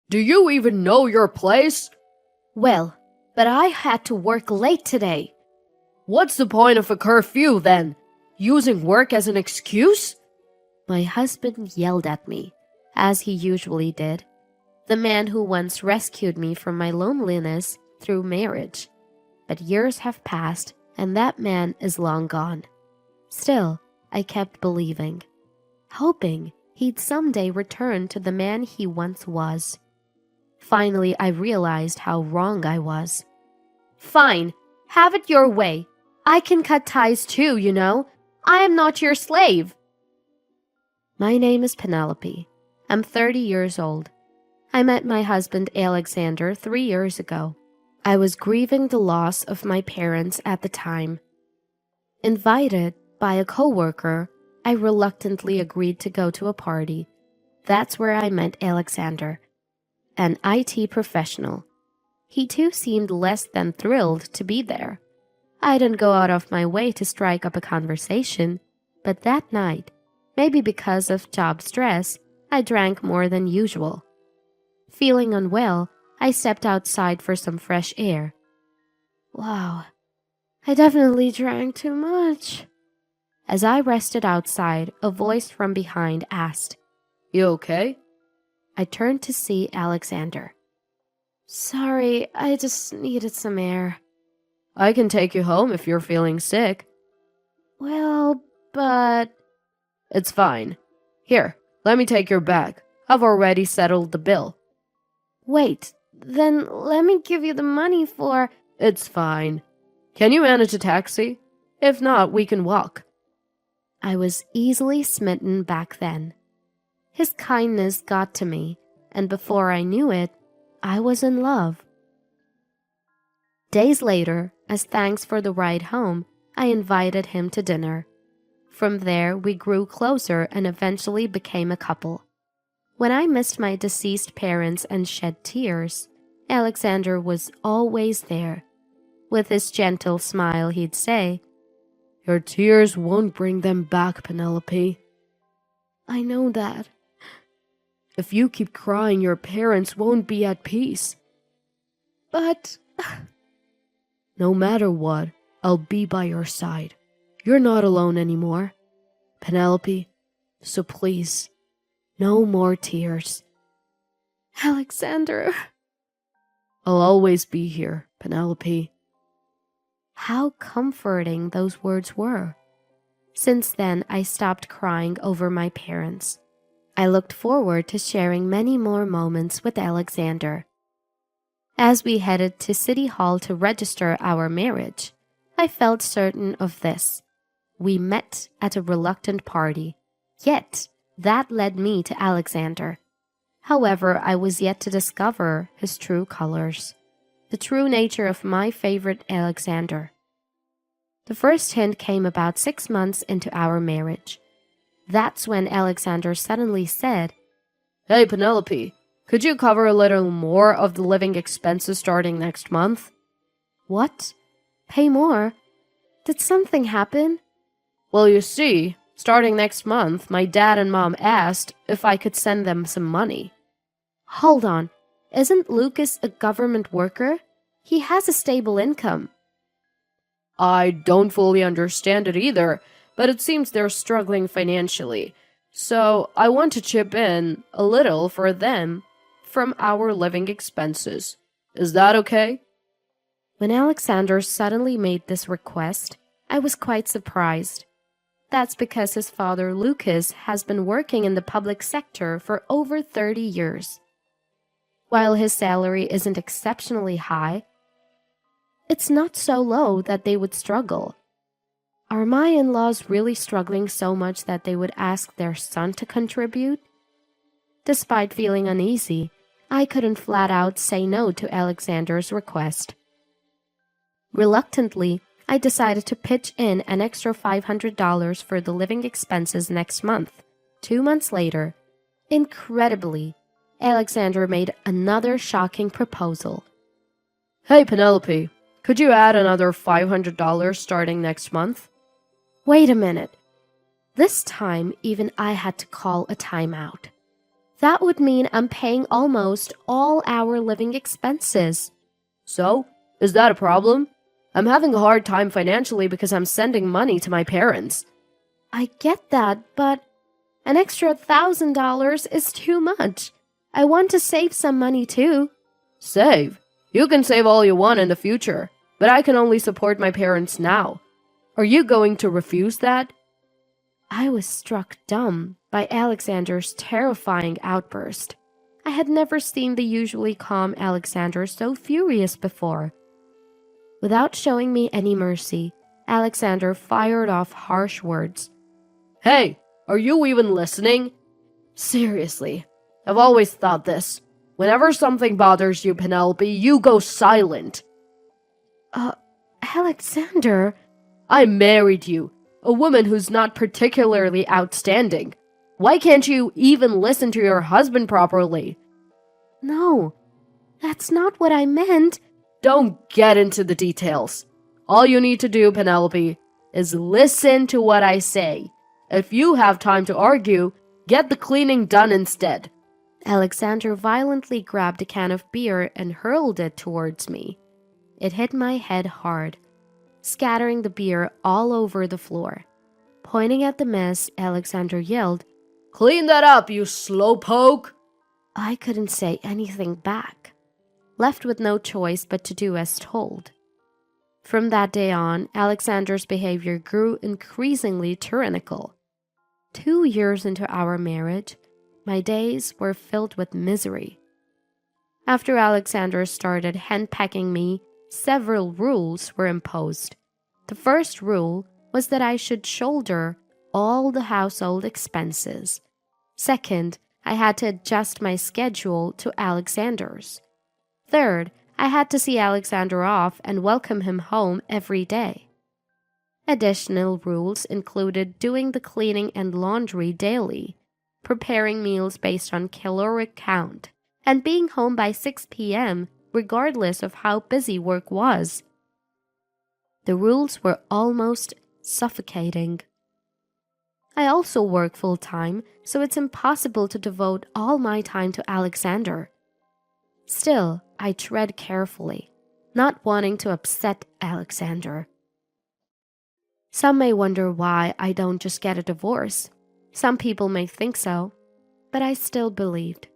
Do you even know your place? Well, but I had to work late today. What's the point of a curfew then? Using work as an excuse? My husband yelled at me, as he usually did. The man who once rescued me from my loneliness through marriage. But years have passed, and that man is long gone. Still, I kept believing, hoping he'd someday return to the man he once was. Finally, I realized how wrong I was. Fine, have it your way. I can cut ties too, you know. I am not your slave. My name is Penelope. I'm 30 years old. I met my husband Alexander 3 years ago. I was grieving the loss of my parents at the time. Invited by a coworker, I reluctantly agreed to go to a party. That's where I met Alexander, an IT professional. He too seemed less than thrilled to be there. I didn't go out of my way to strike up a conversation, but that night, maybe because of job stress, I drank more than usual. Feeling unwell, I stepped outside for some fresh air. Wow, I definitely drank too much. As I rested outside, a voice from behind asked, You okay? I turned to see Alexander. Sorry, I just needed some air. I can take you home if you're feeling sick. Well, but... It's fine. Here, let me take your bag. I've already settled the bill. Wait, then let me give you the money for... It's fine. Can you manage a taxi? If not, we can walk. I was easily smitten back then. His kindness got to me, and before I knew it, I was in love. Days later, as thanks for the ride home, I invited him to dinner. From there, we grew closer and eventually became a couple. When I missed my deceased parents and shed tears, Alexander was always there. With his gentle smile, he'd say, Your tears won't bring them back, Penelope. I know that. If you keep crying, your parents won't be at peace. But... No matter what, I'll be by your side. You're not alone anymore, Penelope. So please, no more tears. Alexander... I'll always be here, Penelope. How comforting those words were. Since then, I stopped crying over my parents. I looked forward to sharing many more moments with Alexander. As we headed to City Hall to register our marriage, I felt certain of this. We met at a reluctant party, yet that led me to Alexander. However, I was yet to discover his true colors, the true nature of my favorite Alexander. The first hint came about 6 months into our marriage. That's when Alexander suddenly said, Hey, Penelope, could you cover a little more of the living expenses starting next month? What? Pay more? Did something happen? Well, you see, starting next month, my dad and mom asked if I could send them some money. Hold on. Isn't Lucas a government worker? He has a stable income. I don't fully understand it either, but it seems they're struggling financially. So I want to chip in a little for them from our living expenses. Is that okay? When Alexander suddenly made this request, I was quite surprised. That's because his father, Lucas, has been working in the public sector for over 30 years. While his salary isn't exceptionally high, it's not so low that they would struggle. Are my in-laws really struggling so much that they would ask their son to contribute? Despite feeling uneasy, I couldn't flat out say no to Alexander's request. Reluctantly, I decided to pitch in an extra $500 for the living expenses next month. 2 months later, incredibly, Alexander made another shocking proposal. Hey, Penelope, could you add another $500 starting next month? Wait a minute. This time, even I had to call a timeout. That would mean I'm paying almost all our living expenses. So, is that a problem? I'm having a hard time financially because I'm sending money to my parents. I get that, but an extra $1,000 is too much. I want to save some money too. Save? You can save all you want in the future, but I can only support my parents now. Are you going to refuse that? I was struck dumb by Alexander's terrifying outburst. I had never seen the usually calm Alexander so furious before. Without showing me any mercy, Alexander fired off harsh words. Hey, are you even listening? Seriously, I've always thought this. Whenever something bothers you, Penelope, you go silent. Alexander... I married you, a woman who's not particularly outstanding. Why can't you even listen to your husband properly? No, that's not what I meant. Don't get into the details. All you need to do, Penelope, is listen to what I say. If you have time to argue, get the cleaning done instead. Alexander violently grabbed a can of beer and hurled it towards me. It hit my head hard, scattering the beer all over the floor. Pointing at the mess, Alexander yelled, "Clean that up, you slowpoke!" I couldn't say anything back, left with no choice but to do as told. From that day on, Alexander's behavior grew increasingly tyrannical. 2 years into our marriage, my days were filled with misery. After Alexander started henpecking me, several rules were imposed. The first rule was that I should shoulder all the household expenses. Second, I had to adjust my schedule to Alexander's. Third, I had to see Alexander off and welcome him home every day. Additional rules included doing the cleaning and laundry daily, preparing meals based on caloric count, and being home by 6 p.m. regardless of how busy work was. The rules were almost suffocating. I also work full-time, so it's impossible to devote all my time to Alexander. Still, I tread carefully, not wanting to upset Alexander. Some may wonder why I don't just get a divorce. Some people may think so, but I still believed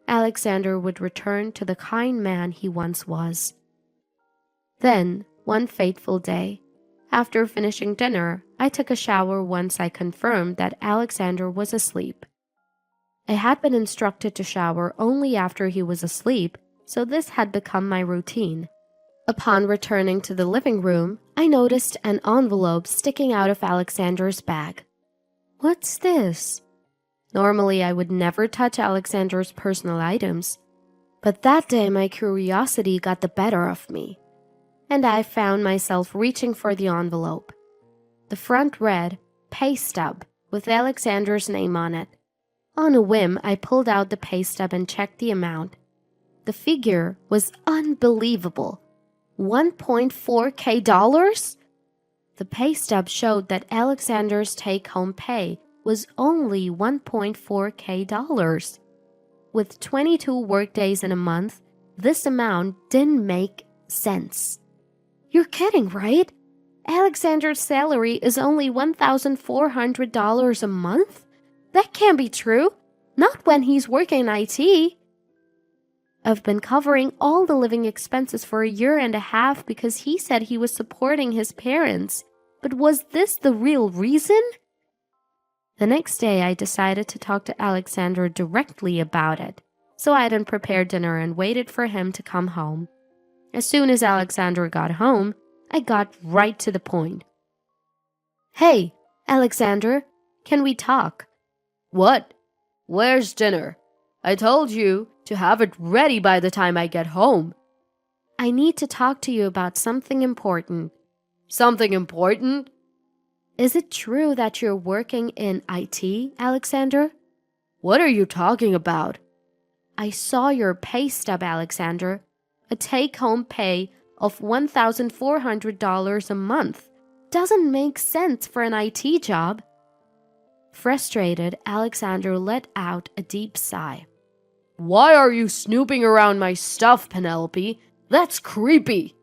Alexander would return to the kind man he once was. Then, one fateful day, after finishing dinner, I took a shower once I confirmed that Alexander was asleep. I had been instructed to shower only after he was asleep, so this had become my routine. Upon returning to the living room, I noticed an envelope sticking out of Alexander's bag. What's this? Normally, I would never touch Alexander's personal items, but that day my curiosity got the better of me, and I found myself reaching for the envelope. The front read, "Pay stub," with Alexander's name on it. On a whim, I pulled out the pay stub and checked the amount. The figure was unbelievable. $1.4K? The pay stub showed that Alexander's take-home pay was only $1.4K. With 22 workdays in a month, this amount didn't make sense. You're kidding, right? Alexander's salary is only $1,400 a month? That can't be true. Not when he's working in IT. I've been covering all the living expenses for a year and a half because he said he was supporting his parents. But was this the real reason? The next day, I decided to talk to Alexander directly about it. So I hadn't prepared dinner and waited for him to come home. As soon as Alexander got home, I got right to the point. Hey, Alexander, can we talk? What? Where's dinner? I told you to have it ready by the time I get home. I need to talk to you about something important. Something important? Is it true that you're working in IT, Alexander? What are you talking about? I saw your pay stub, Alexander. A take-home pay of $1,400 a month. Doesn't make sense for an IT job. Frustrated, Alexander let out a deep sigh. Why are you snooping around my stuff, Penelope? That's creepy.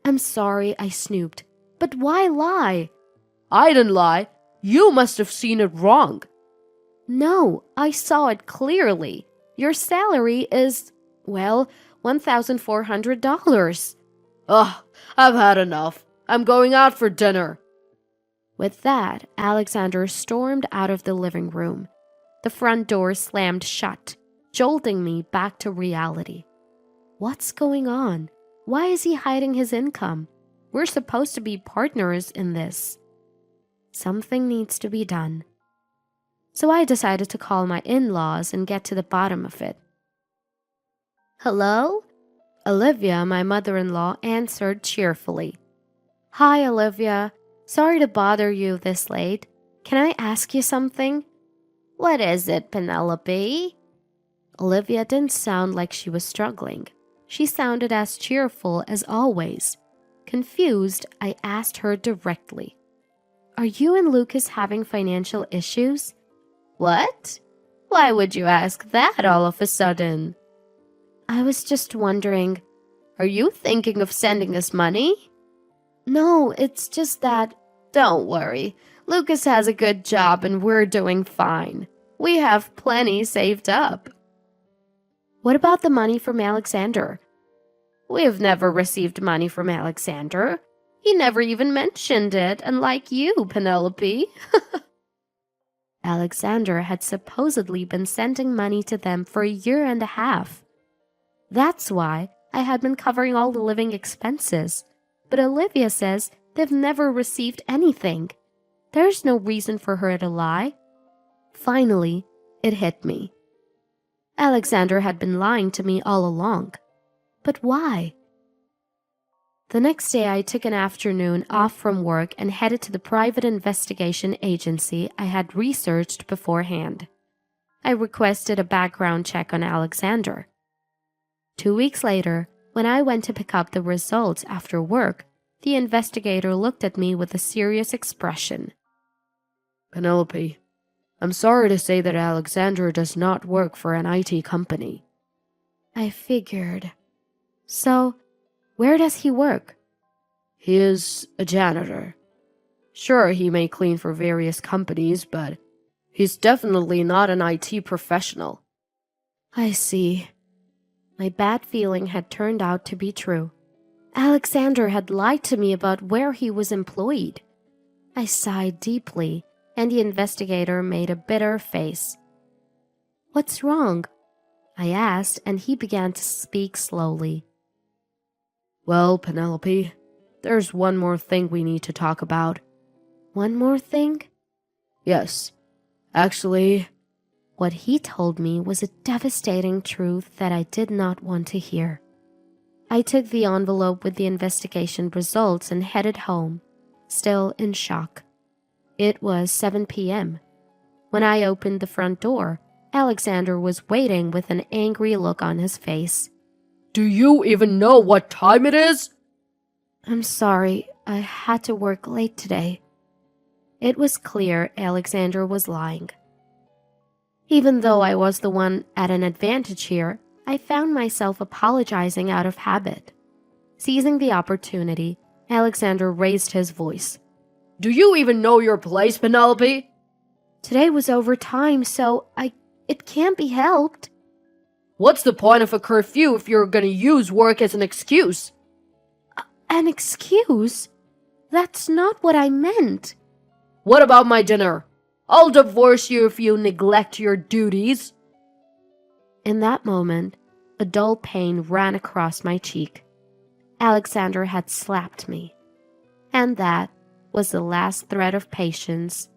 I'm sorry I snooped, but why lie? I didn't lie. You must have seen it wrong. No, I saw it clearly. Your salary is, well, $1,400. Ugh, I've had enough. I'm going out for dinner. With that, Alexander stormed out of the living room. The front door slammed shut, jolting me back to reality. What's going on? Why is he hiding his income? We're supposed to be partners in this. Something needs to be done. So I decided to call my in-laws and get to the bottom of it. Hello? Olivia, my mother-in-law, answered cheerfully. Hi, Olivia. Sorry to bother you this late. Can I ask you something? What is it, Penelope? Olivia didn't sound like she was struggling. She sounded as cheerful as always. Confused, I asked her directly. Are you and Lucas having financial issues? What? Why would you ask that all of a sudden? I was just wondering, are you thinking of sending us money? No, it's just that, don't worry. Lucas has a good job and we're doing fine. We have plenty saved up. What about the money from Alexander? We've never received money from Alexander. He never even mentioned it, unlike you, Penelope. Alexander had supposedly been sending money to them for 1.5 years. That's why I had been covering all the living expenses. But Olivia says they've never received anything. There's no reason for her to lie. Finally, it hit me. Alexander had been lying to me all along. But why? The next day, I took an afternoon off from work and headed to the private investigation agency I had researched beforehand. I requested a background check on Alexander. 2 weeks later, when I went to pick up the results after work, the investigator looked at me with a serious expression. Penelope, I'm sorry to say that Alexander does not work for an IT company. I figured. So, where does he work? He is a janitor. Sure, he may clean for various companies, but he's definitely not an IT professional. I see. My bad feeling had turned out to be true. Alexander had lied to me about where he was employed. I sighed deeply, and the investigator made a bitter face. What's wrong? I asked, and he began to speak slowly. Well, Penelope, there's one more thing we need to talk about. One more thing? Yes. Actually, what he told me was a devastating truth that I did not want to hear. I took the envelope with the investigation results and headed home, still in shock. It was 7 p.m. When I opened the front door, Alexander was waiting with an angry look on his face. Do you even know what time it is? I'm sorry, I had to work late today. It was clear Alexander was lying. Even though I was the one at an advantage here, I found myself apologizing out of habit. Seizing the opportunity, Alexander raised his voice. Do you even know your place, Penelope? Today was overtime, so it can't be helped. What's the point of a curfew if you're gonna use work as an excuse? An excuse? That's not what I meant. What about my dinner? I'll divorce you if you neglect your duties. In that moment, a dull pain ran across my cheek. Alexander had slapped me. And that was the last thread of patience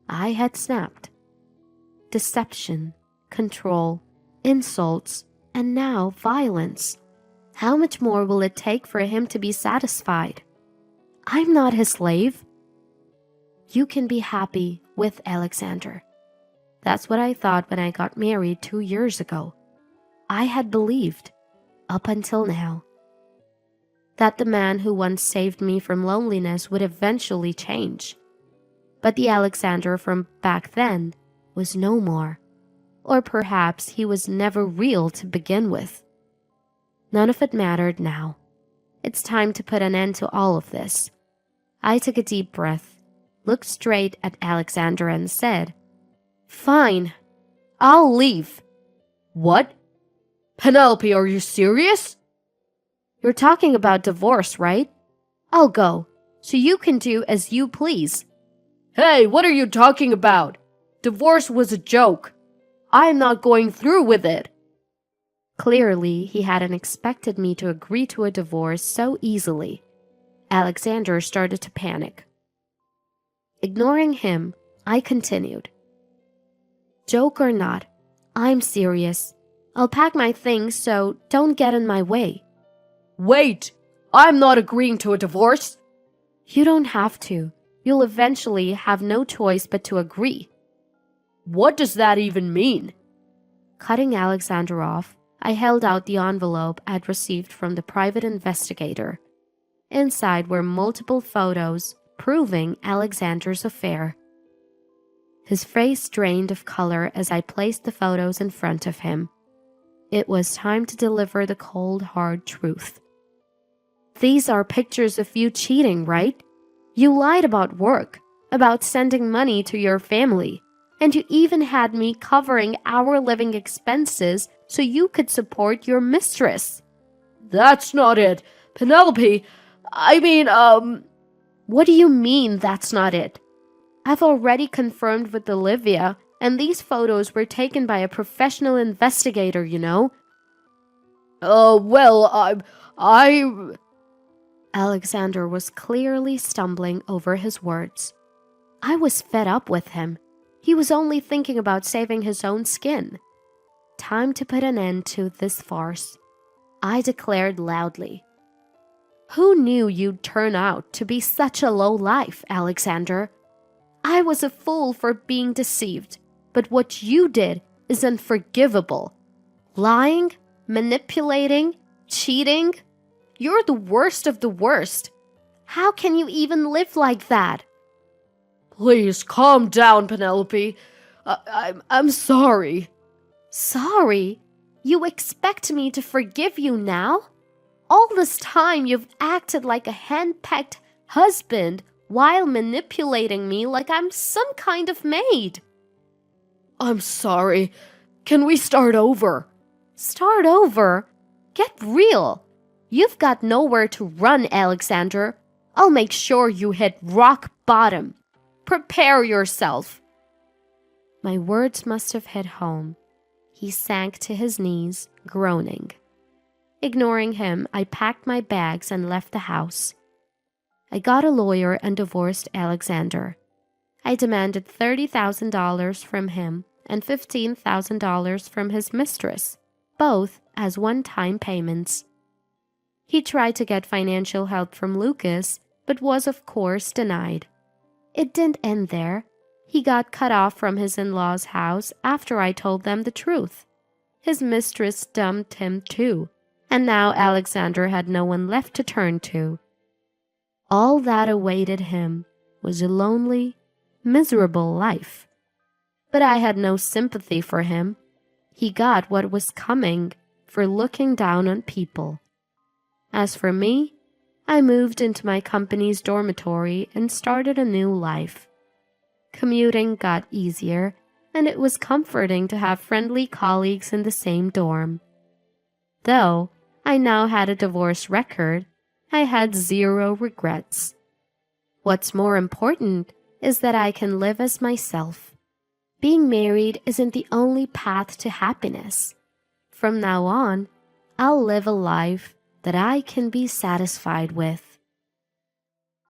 I had snapped. Deception, control, insults, and now violence. How much more will it take for him to be satisfied? I'm not his slave. You can be happy with Alexander. That's what I thought when I got married 2 years ago. I had believed, up until now, that the man who once saved me from loneliness would eventually change. But the Alexander from back then was no more. Or perhaps he was never real to begin with. None of it mattered now. It's time to put an end to all of this. I took a deep breath, looked straight at Alexander and said, "Fine, I'll leave." What? Penelope, are you serious? You're talking about divorce, right? I'll go, so you can do as you please. Hey, what are you talking about? Divorce was a joke. I'm not going through with it. Clearly, he hadn't expected me to agree to a divorce so easily. Alexander started to panic. Ignoring him, I continued. Joke or not, I'm serious. I'll pack my things, so don't get in my way. Wait, I'm not agreeing to a divorce. You don't have to. You'll eventually have no choice but to agree. What does that even mean? Cutting Alexander off, I held out the envelope I'd received from the private investigator. Inside were multiple photos proving Alexander's affair. His face drained of color as I placed the photos in front of him. It was time to deliver the cold, hard truth. These are pictures of you cheating, right? You lied about work, about sending money to your family, and you even had me covering our living expenses so you could support your mistress. That's not it. Penelope, What do you mean that's not it? I've already confirmed with Olivia, and these photos were taken by a professional investigator, you know? Alexander was clearly stumbling over his words. I was fed up with him. He was only thinking about saving his own skin. Time to put an end to this farce. I declared loudly. Who knew you'd turn out to be such a lowlife, Alexander? I was a fool for being deceived, but what you did is unforgivable. Lying, manipulating, cheating. You're the worst of the worst. How can you even live like that? Please calm down, Penelope. I'm sorry. Sorry? You expect me to forgive you now? All this time you've acted like a hand-picked husband while manipulating me like I'm some kind of maid. I'm sorry. Can we start over? Start over? Get real. You've got nowhere to run, Alexander. I'll make sure you hit rock bottom. Prepare yourself. My words must have hit home. He sank to his knees, groaning. Ignoring him, I packed my bags and left the house. I got a lawyer and divorced Alexander. I demanded $30,000 from him and $15,000 from his mistress, both as one-time payments. He tried to get financial help from Lucas, but was of course denied. It didn't end there. He got cut off from his in-laws' house after I told them the truth. His mistress dumped him too, and now Alexander had no one left to turn to. All that awaited him was a lonely, miserable life. But I had no sympathy for him. He got what was coming for looking down on people. As for me, I moved into my company's dormitory and started a new life. Commuting got easier, and it was comforting to have friendly colleagues in the same dorm. Though I now had a divorce record, I had zero regrets. What's more important is that I can live as myself. Being married isn't the only path to happiness. From now on, I'll live a life that I can be satisfied with.